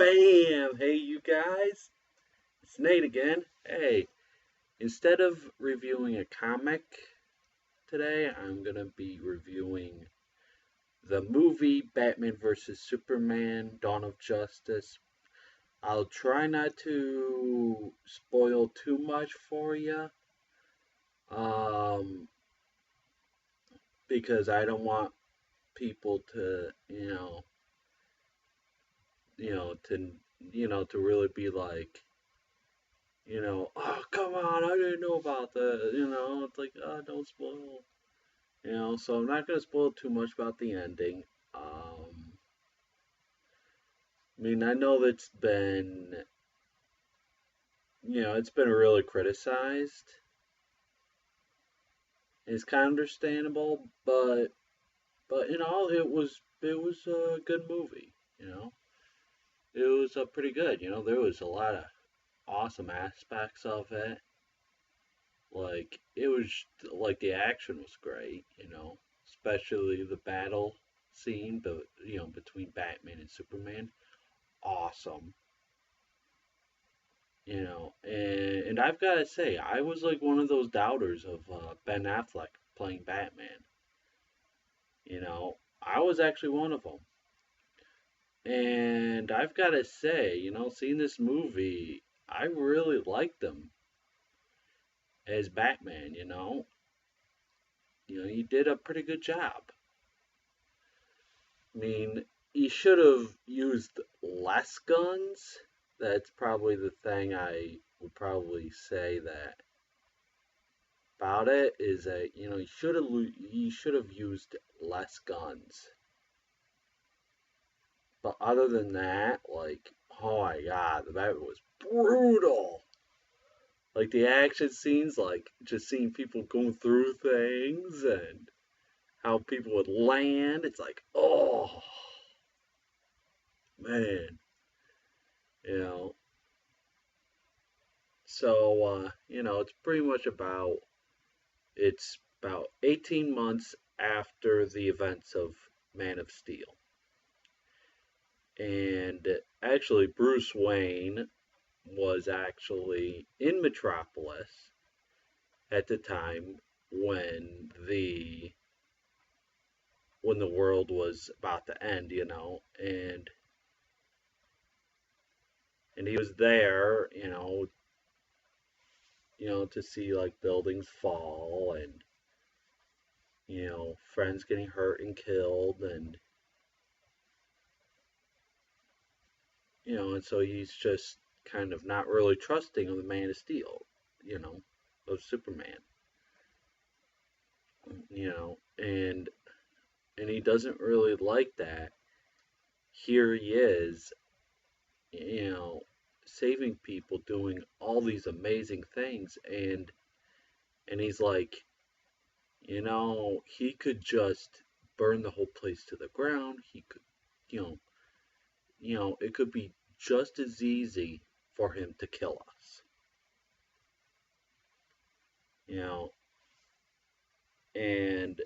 Bam! Hey, you guys. It's Nate again. Hey, instead of reviewing a comic today, I'm going to be reviewing the movie Batman vs. Superman Dawn of Justice. I'll try not to spoil too much for you um, because I don't want people to, to, to really be like, oh, come on, I didn't know about that. It's like, oh, don't spoil. So I'm not going to spoil too much about the ending. I mean, I know that's been, it's been really criticized. It's kind of understandable, but it was a good movie. It was pretty good. There was a lot of awesome aspects of it. Like it was like the action was great, especially the battle scene, between Batman and Superman. Awesome, and I've got to say, I was like one of those doubters of Ben Affleck playing Batman. I was actually one of them, and I've got to say, seeing this movie, I really liked him as Batman. He did a pretty good job. I mean, he should have used less guns. That's probably the thing I would probably say that about it is that he should have used less guns. But other than that, like, oh my god, the battle was brutal. Like the action scenes, like just seeing people going through things and how people would land. It's like, oh man, you know. So it's about 18 months after the events of Man of Steel. And actually Bruce Wayne was actually in Metropolis at the time when the world was about to end, and he was there, to see like buildings fall and friends getting hurt and killed and so he's just kind of not really trusting of the Man of Steel, you know, of Superman, and he doesn't really like that. Here he is, you know, saving people, doing all these amazing things, and he's like, he could just burn the whole place to the ground. He could, you know, it could be just as easy for him to kill us. You know, and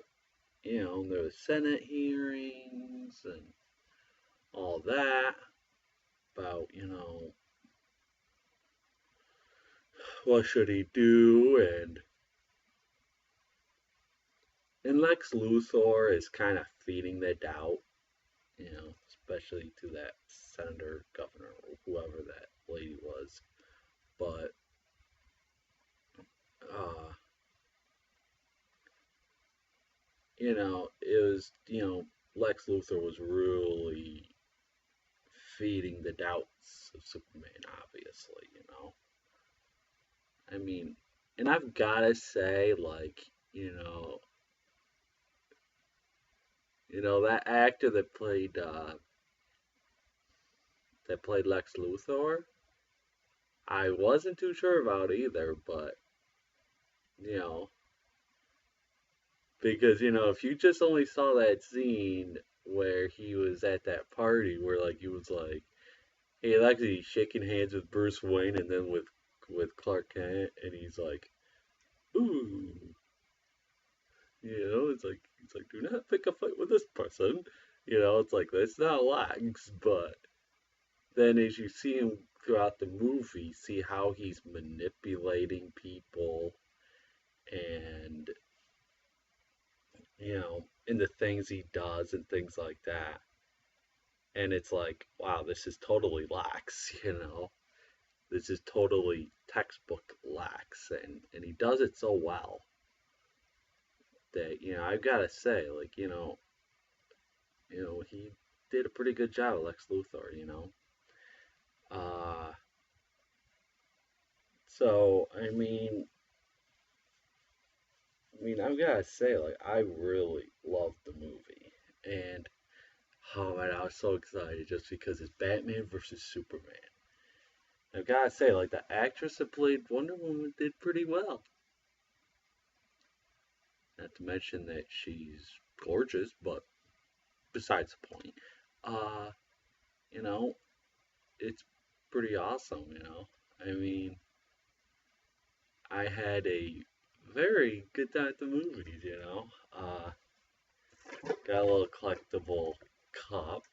there was Senate hearings and all that about, what should he do, and Lex Luthor is kind of feeding the doubt, especially to that senator, governor, or whoever that lady was. But uh, it was, Lex Luthor was really feeding the doubts of Superman, obviously. I mean, and I've gotta say, like, that actor that played Lex Luthor, I wasn't too sure about either, but you know, because if you just only saw that scene where he was at that party where like he was like, hey, actually shaking hands with Bruce Wayne and then with Clark Kent, and he's like, ooh, it's like do not pick a fight with this person. It's like that's not lax, but then as you see him throughout the movie, see how he's manipulating people and, in the things he does and things like that. And it's like, wow, this is totally lax, This is totally textbook lax, and he does it so well that I've got to say, like, he did a pretty good job, Lex Luthor. Uh, so I've got to say, like, I really loved the movie, and oh man, I was so excited just because it's Batman versus Superman. I've got to say, like, the actress that played Wonder Woman did pretty well. Not to mention that she's gorgeous, but besides the point. Uh, you know, it's pretty awesome. I mean, I had a very good time at the movies. Got a little collectible cup.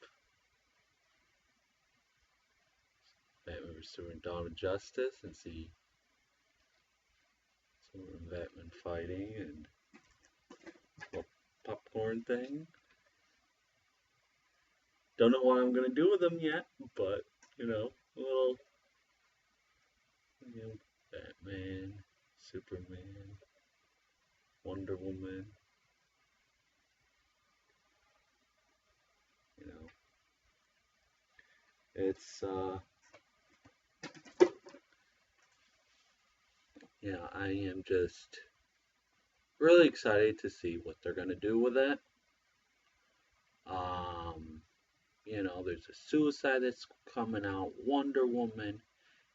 Batman restoring Dawn of Justice and see some of Batman fighting and a little popcorn thing. Don't know what I'm gonna do with them yet, but a little Batman, Superman, Wonder Woman, you know. It's I am just really excited to see what they're gonna do with it. Um, there's a Suicide that's coming out, Wonder Woman,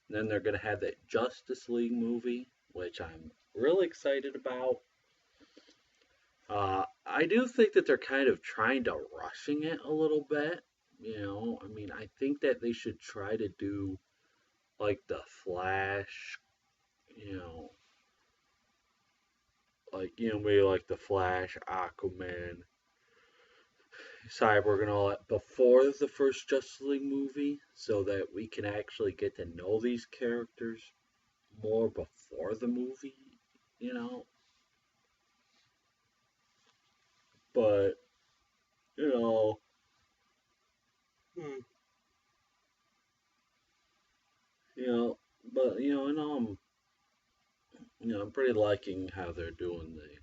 and then they're gonna have that Justice League movie, which I'm really excited about. I do think that they're kind of trying to rushing it a little bit. I think that they should try to do like the Flash, you know, maybe like the Flash, Aquaman, Cyborg, and all that before the first Justice League movie, so that we can actually get to know these characters more before the movie, you know. But you know, hmm, you know, but I'm pretty liking how they're doing the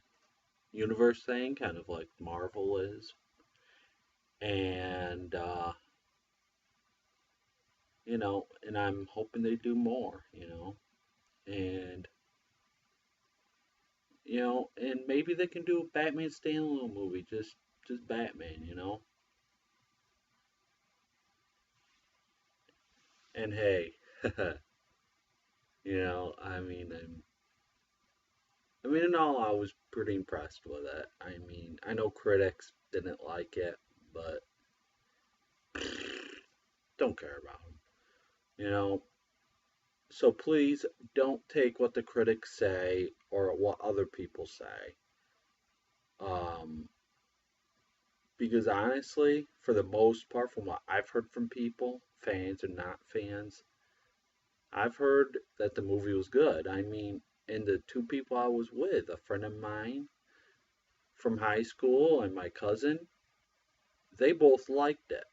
universe thing, kind of like Marvel is, and and I'm hoping they do more, and and maybe they can do a Batman standalone movie, just Batman. And hey, in all, I was pretty impressed with it. I know critics didn't like it, but don't care about them. You know, so please don't take what the critics say or what other people say. Um, because honestly, for the most part, from what I've heard from people, fans or not fans, I've heard that the movie was good. And the two people I was with, a friend of mine from high school and my cousin, they both liked it,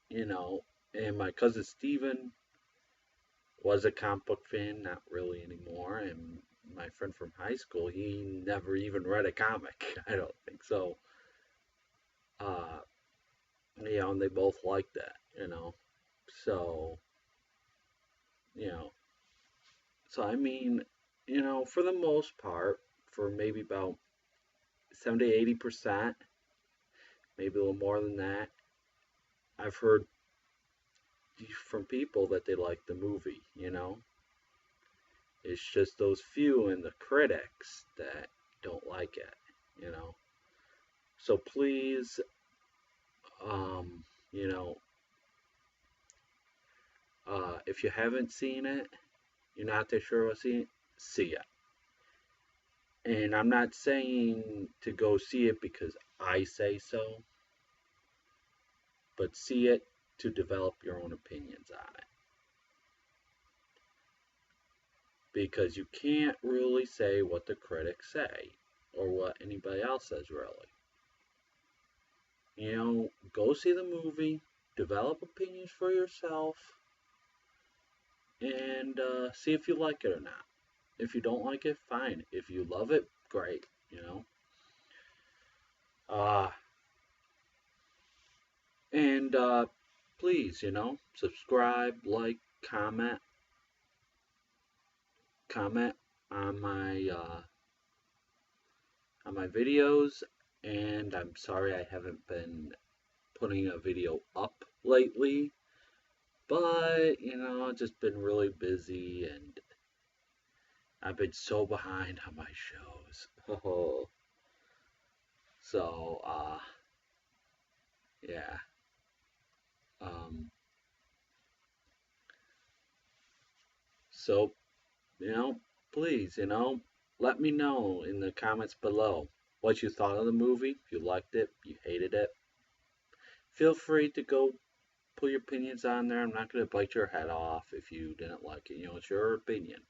you know. And my cousin Steven was a comic book fan, not really anymore. And my friend from high school, he never even read a comic. I don't think so. Uh, and they both liked that. So, you know, so for the most part, for maybe about 70 to 80%, maybe a little more than that, I've heard from people that they like the movie. It's just those few in the critics that don't like it. So please, um, you know, if you haven't seen it, you're not that sure about seeing it, see it. And I'm not saying to go see it because I say so, but see it to develop your own opinions on it. Because you can't really say what the critics say or what anybody else says, really. Go see the movie, develop opinions for yourself, and see if you like it or not. If you don't like it, fine. If you love it, great, Uh, and please, subscribe, like, comment, comment on my videos. And I'm sorry I haven't been putting a video up lately, but I've just been really busy and I've been so behind on my shows. Oh, so yeah. Um, so please, let me know in the comments below what you thought of the movie. If you liked it, you hated it. Feel free to go put your opinions on there. I'm not going to bite your head off if you didn't like it. It's your opinion,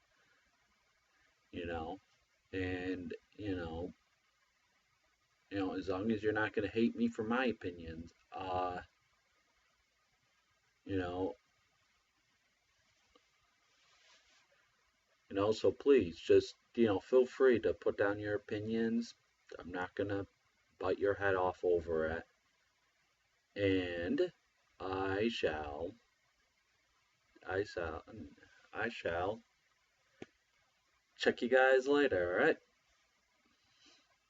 you know. And, as long as you're not going to hate me for my opinions, you know, so please just, feel free to put down your opinions. I'm not going to bite your head off over it. And I shall, I shall, I shall check you guys later, alright?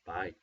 Bye.